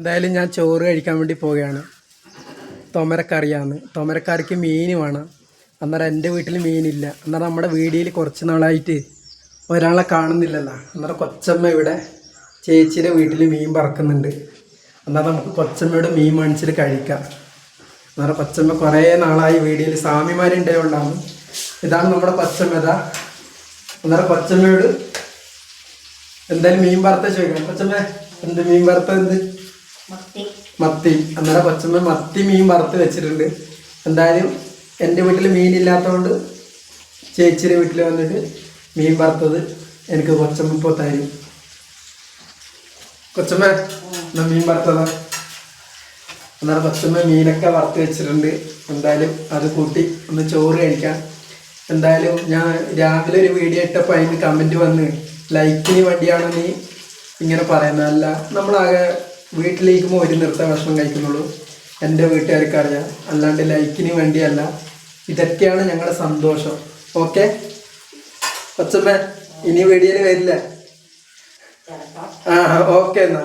എന്തായാലും ഞാൻ ചോറ് കഴിക്കാൻ വേണ്ടി പോവുകയാണ്. തൊമരക്കറിയാണ്. തൊമരക്കറിക്ക് മീൻ വേണം. അന്നേരം എൻ്റെ വീട്ടിൽ മീനില്ല. അന്നേരം നമ്മുടെ വീടിൽ കുറച്ച് നാളായിട്ട് ഒരാളെ കാണുന്നില്ലല്ലോ. അന്നേരം കൊച്ചമ്മ ഇവിടെ ചേച്ചിയുടെ വീട്ടിൽ മീൻ പറക്കുന്നുണ്ട്. അന്നേരം നമുക്ക് കൊച്ചമ്മയോട് മീൻ മേടിച്ചിട്ട് കഴിക്കാം. അന്നേരം കൊച്ചമ്മ കുറേ നാളായി വീടിൽ സ്വാമിമാരുണ്ടായതുകൊണ്ടാണ്. ഇതാണ് നമ്മുടെ കൊച്ചമ്മ. ഇതാ അന്നേരം കൊച്ചമ്മയോട് എന്തായാലും മീൻ വറുത്ത ചോദിക്കണം. കൊച്ചമ്മ എന്ത് മീൻ വറുത്ത? എന്ത് മത്തി. അന്നേരം കൊച്ചമ്മ മത്തി മീൻ വറുത്ത് വെച്ചിട്ടുണ്ട്. എന്തായാലും എൻ്റെ വീട്ടിൽ മീനില്ലാത്തതുകൊണ്ട് ചേച്ചിയുടെ വീട്ടിൽ വന്നിട്ട് മീൻ വറുത്തത് എനിക്ക് കൊച്ചമ്മ ഇപ്പോൾ തരും. കൊച്ചമ്മ എന്നാ മീൻ വറുത്തതാ. അന്നേരം കൊച്ചമ്മ മീനൊക്കെ വറുത്ത് വെച്ചിട്ടുണ്ട്. എന്തായാലും അത് കൂട്ടി ഒന്ന് ചോറ് കഴിക്കാം. എന്തായാലും ഞാൻ രാവിലെ ഒരു വീഡിയോ ഇട്ടപ്പോൾ അതിന് കമൻറ്റ് വന്ന് ലൈക്കിന് വേണ്ടിയാണ് നീ ഇങ്ങനെ പറയുന്നത്. അല്ല, നമ്മളാകെ വീട്ടിലേക്കുമ്പോൾ ഒരു നിർത്ത ഭക്ഷണം കഴിക്കുന്നുള്ളൂ. എൻ്റെ വീട്ടുകാർക്ക് അറിയാം. അല്ലാണ്ട് ലൈക്കിന് വേണ്ടിയല്ല. ഇതൊക്കെയാണ് ഞങ്ങളുടെ സന്തോഷം. ഓക്കെ കൊച്ചമ്മ, ഇനി വീഡിയോയിൽ വരില്ല. ഓക്കെ എന്നാ.